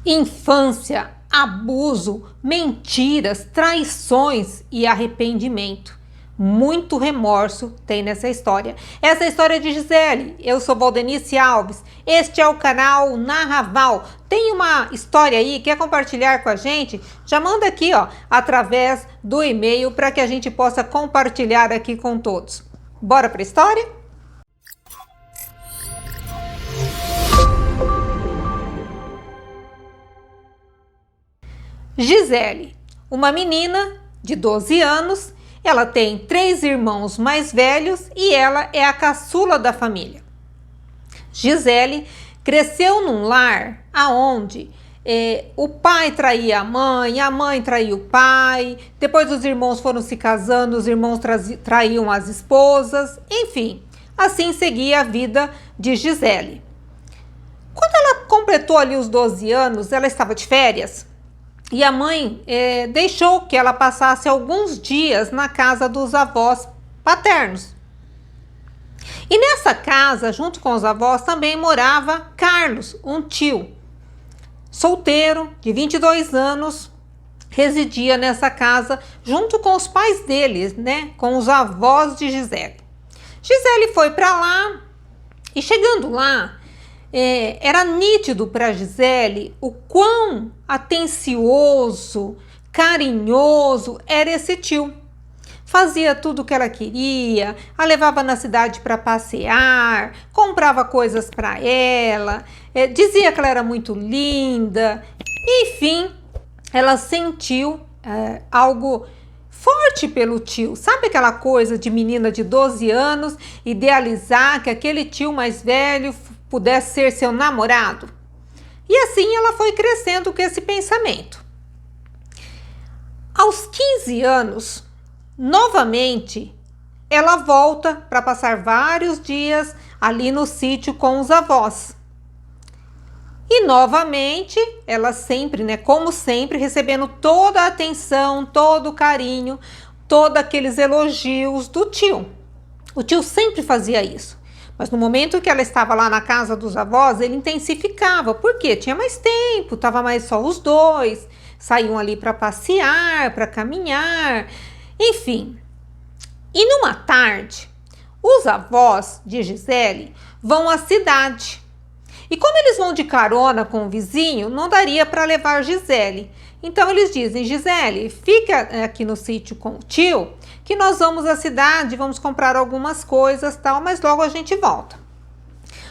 Infância, abuso, mentiras, traições e arrependimento. Muito remorso tem nessa história. Essa é a história de Gisele. Eu sou Valdenice Alves. Este é o canal Narraval. Tem uma história aí, quer compartilhar com a gente? Já manda aqui, ó, através do e-mail para que a gente possa compartilhar aqui com todos. Bora para a história? Gisele, uma menina de 12 anos, ela tem 3 irmãos mais velhos e ela é a caçula da família. Gisele cresceu num lar aonde o pai traía a mãe traía o pai, depois os irmãos foram se casando, os irmãos traíam as esposas, enfim, assim seguia a vida de Gisele. Quando ela completou ali os 12 anos, ela estava de férias. E a mãe deixou que ela passasse alguns dias na casa dos avós paternos. E nessa casa, junto com os avós, também morava Carlos, um tio. Solteiro, de 22 anos, residia nessa casa junto com os pais deles, né? Com os avós de Gisele. Gisele foi para lá e chegando lá, era nítido para Gisele o quão atencioso, carinhoso era esse tio. Fazia tudo o que ela queria, a levava na cidade para passear, comprava coisas para ela, dizia que ela era muito linda. Enfim, ela sentiu algo forte pelo tio. Sabe aquela coisa de menina de 12 anos idealizar que aquele tio mais velho pudesse ser seu namorado? E assim ela foi crescendo com esse pensamento. Aos 15 anos, novamente, ela volta para passar vários dias ali no sítio com os avós. E novamente, ela sempre, né, como sempre, recebendo toda a atenção, todo o carinho, todos aqueles elogios do tio. O tio sempre fazia isso. Mas no momento que ela estava lá na casa dos avós, ele intensificava. Por quê? Tinha mais tempo, estava mais só os dois, saíam ali para passear, para caminhar, enfim. E numa tarde, os avós de Gisele vão à cidade. E como eles vão de carona com o vizinho, não daria para levar Gisele. Então eles dizem: Gisele, fica aqui no sítio com o tio, que nós vamos à cidade, vamos comprar algumas coisas, tal, mas logo a gente volta.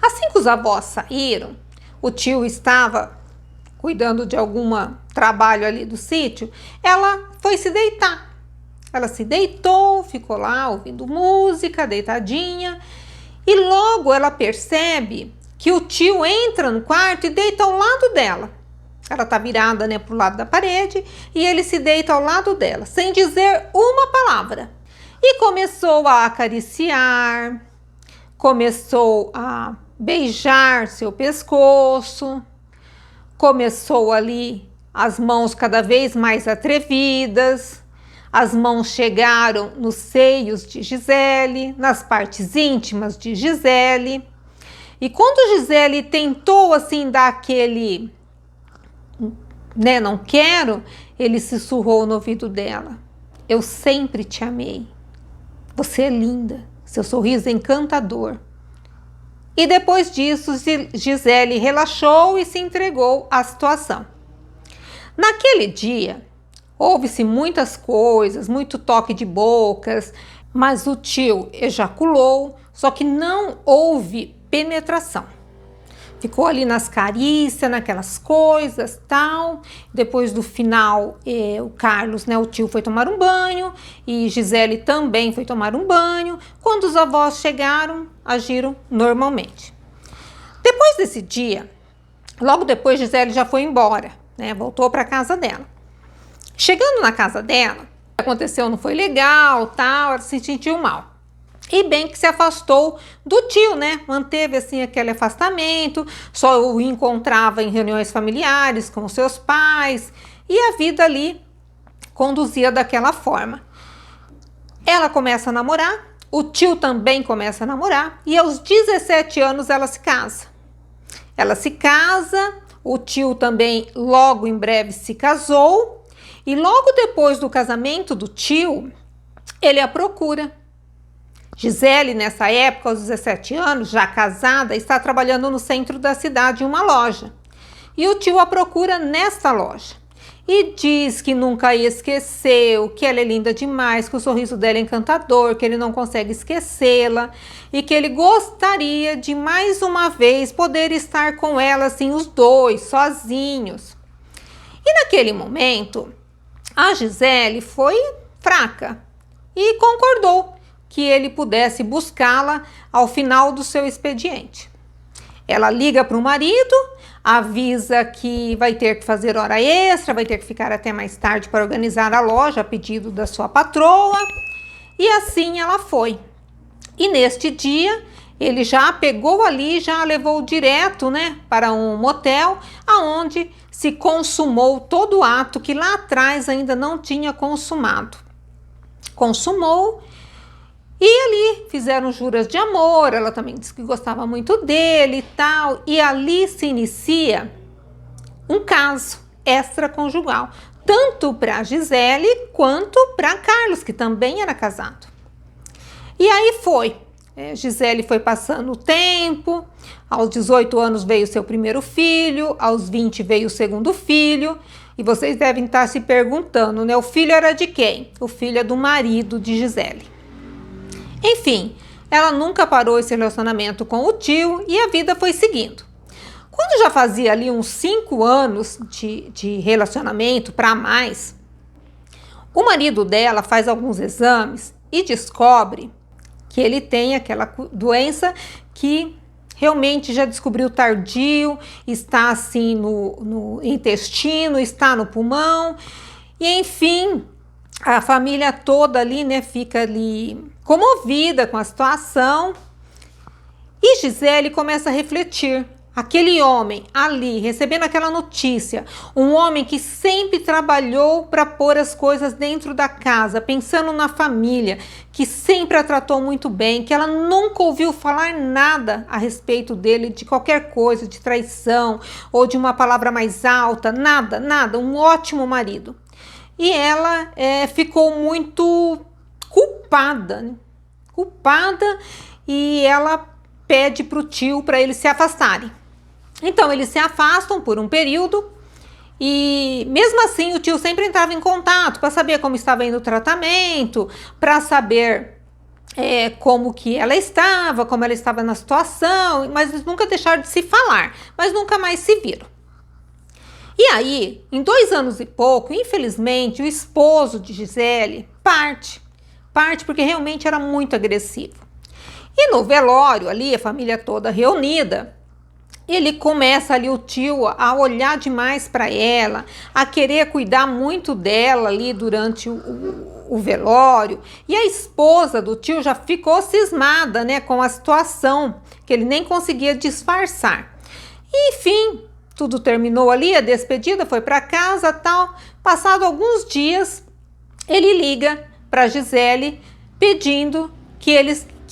Assim que os avós saíram, o tio estava cuidando de algum trabalho ali do sítio, ela foi se deitar. Ela se deitou, ficou lá ouvindo música, deitadinha, e logo ela percebe que o tio entra no quarto e deita ao lado dela. Ela está virada, né, para o lado da parede e ele se deita ao lado dela, sem dizer uma palavra. E começou a acariciar, começou a beijar seu pescoço, começou ali as mãos cada vez mais atrevidas, as mãos chegaram nos seios de Gisele, nas partes íntimas de Gisele. E quando Gisele tentou assim dar aquele, né, não quero, ele sussurrou no ouvido dela: eu sempre te amei, você é linda, seu sorriso é encantador. E depois disso, Gisele relaxou e se entregou à situação. Naquele dia, houve-se muitas coisas, muito toque de bocas, mas o tio ejaculou, só que não houve penetração. Ficou ali nas carícias, naquelas coisas, tal. Depois do final, o Carlos, né, o tio, foi tomar um banho e Gisele também foi tomar um banho. Quando os avós chegaram, agiram normalmente. Depois desse dia, logo depois, Gisele já foi embora, né, voltou para a casa dela. Chegando na casa dela, o que aconteceu não foi legal, tal, ela se sentiu mal. E bem que se afastou do tio, né? Manteve assim aquele afastamento, só o encontrava em reuniões familiares com os seus pais e a vida ali conduzia daquela forma. Ela começa a namorar, o tio também começa a namorar e aos 17 anos ela se casa. Ela se casa, O tio também logo em breve se casou e logo depois do casamento do tio, ele a procura. Gisele, nessa época, aos 17 anos, já casada, está trabalhando no centro da cidade em uma loja. E o tio a procura nesta loja. E diz que nunca esqueceu, que ela é linda demais, que o sorriso dela é encantador, que ele não consegue esquecê-la e que ele gostaria de mais uma vez poder estar com ela, assim, os dois, sozinhos. E naquele momento, a Gisele foi fraca e concordou que ele pudesse buscá-la ao final do seu expediente. Ela liga para o marido, avisa que vai ter que fazer hora extra, vai ter que ficar até mais tarde para organizar a loja a pedido da sua patroa, e assim ela foi. E neste dia, ele já a pegou ali, já a levou direto, né, para um motel, aonde se consumou todo o ato que lá atrás ainda não tinha consumado. Consumou. E ali fizeram juras de amor, ela também disse que gostava muito dele e tal. E ali se inicia um caso extraconjugal, tanto para Gisele quanto para Carlos, que também era casado. E aí foi, Gisele foi passando o tempo, aos 18 anos veio seu primeiro filho, aos 20 veio o segundo filho. E vocês devem estar se perguntando, né? O filho era de quem? O filho é do marido de Gisele. Enfim, ela nunca parou esse relacionamento com o tio e a vida foi seguindo. Quando já fazia ali uns 5 anos de relacionamento para mais, o marido dela faz alguns exames e descobre que ele tem aquela doença que realmente já descobriu tardio, está assim no intestino, está no pulmão, e enfim, a família toda ali, né, fica ali comovida com a situação. E Gisele começa a refletir. Aquele homem ali, recebendo aquela notícia, um homem que sempre trabalhou para pôr as coisas dentro da casa, pensando na família, que sempre a tratou muito bem, que ela nunca ouviu falar nada a respeito dele, de qualquer coisa, de traição ou de uma palavra mais alta, nada, nada, um ótimo marido. E ela ficou muito culpada, né? Culpada, e ela pede para o tio para eles se afastarem. Então eles se afastam por um período e mesmo assim o tio sempre entrava em contato para saber como estava indo o tratamento, para saber como que ela estava, como ela estava na situação, mas eles nunca deixaram de se falar, mas nunca mais se viram. E aí, em 2 anos e pouco, infelizmente, o esposo de Gisele parte porque realmente era muito agressivo. E no velório ali, a família toda reunida, ele começa ali, o tio, a olhar demais para ela, a querer cuidar muito dela ali durante o velório. E a esposa do tio já ficou cismada, né, com a situação, que ele nem conseguia disfarçar. E, enfim, tudo terminou ali, a despedida, foi para casa, tal. Passado alguns dias, ele liga para Gisele pedindo que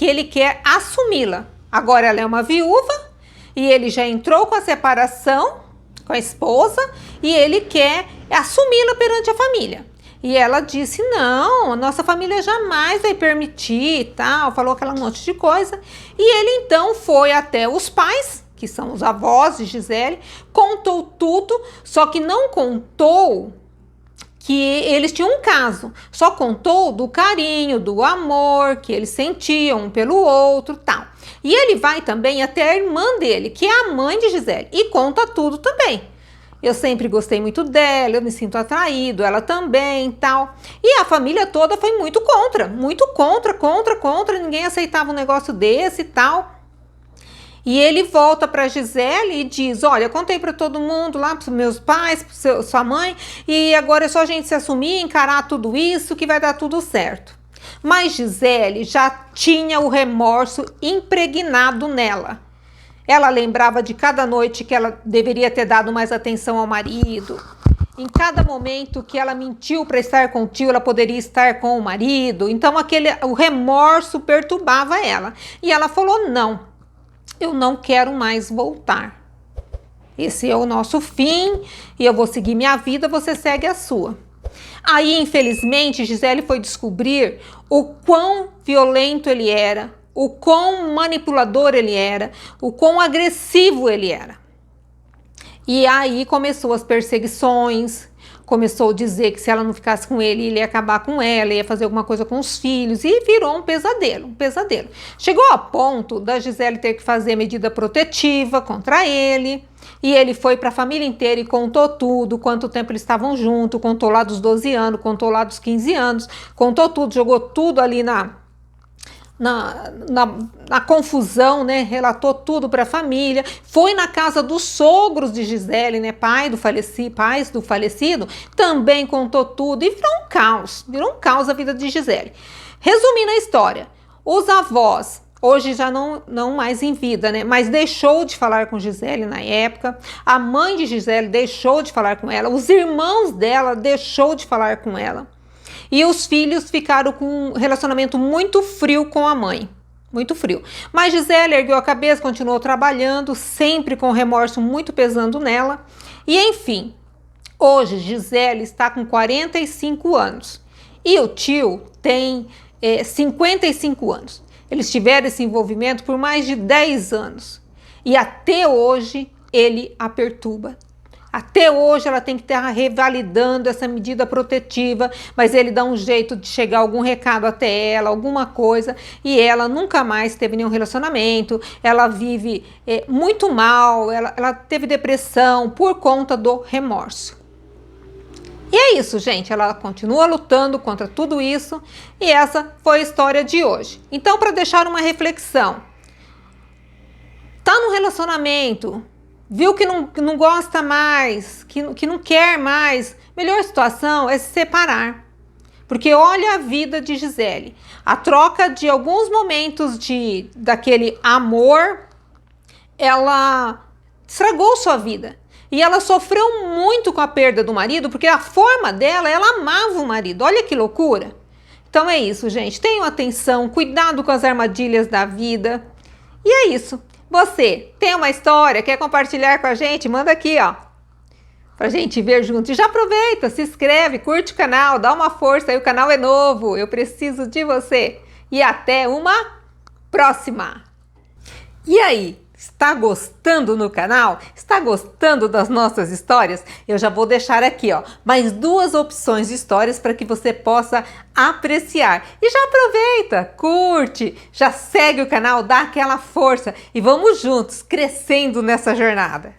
ele quer assumi-la. Agora ela é uma viúva e ele já entrou com a separação com a esposa e ele quer assumi-la perante a família. E ela disse, não, a nossa família jamais vai permitir e tal, falou aquela monte de coisa. E ele então foi até os pais, que são os avós de Gisele, contou tudo, só que não contou que eles tinham um caso, só contou do carinho, do amor que eles sentiam um pelo outro, tal. E ele vai também até a irmã dele, que é a mãe de Gisele, e conta tudo também. Eu sempre gostei muito dela, eu me sinto atraído, ela também, tal. E a família toda foi muito contra, contra, ninguém aceitava um negócio desse e tal. E ele volta para Gisele e diz, olha, eu contei para todo mundo lá, para os meus pais, para sua mãe, e agora é só a gente se assumir, encarar tudo isso, que vai dar tudo certo. Mas Gisele já tinha o remorso impregnado nela. Ela lembrava de cada noite que ela deveria ter dado mais atenção ao marido. Em cada momento que ela mentiu para estar com o tio, ela poderia estar com o marido. Então o remorso perturbava ela. E ela falou, não, eu não quero mais voltar. esse é o nosso fim e eu vou seguir minha vida, você segue a sua. Aí, infelizmente, Gisele foi descobrir o quão violento ele era, o quão manipulador ele era, o quão agressivo ele era. E aí começou as perseguições, começou a dizer que se ela não ficasse com ele ia acabar com ela, ia fazer alguma coisa com os filhos, e virou um pesadelo, um pesadelo. Chegou a ponto da Gisele ter que fazer medida protetiva contra ele, e ele foi para a família inteira e contou tudo, quanto tempo eles estavam juntos, contou lá dos 12 anos, contou lá dos 15 anos, contou tudo, jogou tudo ali na confusão, né? Relatou tudo para a família, foi na casa dos sogros de Gisele, né? Pais do falecido, também contou tudo e virou um caos a vida de Gisele. Resumindo a história, os avós, hoje já não mais em vida, né? Mas deixou de falar com Gisele na época, a mãe de Gisele deixou de falar com ela, os irmãos dela deixou de falar com ela. E os filhos ficaram com um relacionamento muito frio com a mãe. Muito frio. Mas Gisele ergueu a cabeça, continuou trabalhando, sempre com remorso muito pesando nela. E enfim, hoje Gisele está com 45 anos. E o tio tem 55 anos. Eles tiveram esse envolvimento por mais de 10 anos. E até hoje ele a perturba. Até hoje ela tem que estar revalidando essa medida protetiva, mas ele dá um jeito de chegar algum recado até ela, alguma coisa, e ela nunca mais teve nenhum relacionamento, ela vive muito mal, ela teve depressão por conta do remorso. E é isso, gente, ela continua lutando contra tudo isso, e essa foi a história de hoje. Então, para deixar uma reflexão, tá no relacionamento, viu que não gosta mais, que não quer mais, melhor situação é se separar. Porque olha a vida de Gisele. A troca de alguns momentos daquele amor, ela estragou sua vida. E ela sofreu muito com a perda do marido, porque a forma dela, ela amava o marido. Olha que loucura. Então é isso, gente. Tenham atenção, cuidado com as armadilhas da vida. E é isso. Você tem uma história, quer compartilhar com a gente? Manda aqui, ó, pra gente ver junto. E já aproveita, se inscreve, curte o canal, dá uma força aí, o canal é novo, eu preciso de você. E até uma próxima! E aí, está gostando no canal? Está gostando das nossas histórias? Eu já vou deixar aqui, ó, mais 2 opções de histórias para que você possa apreciar. E já aproveita, curte, já segue o canal, dá aquela força e vamos juntos crescendo nessa jornada.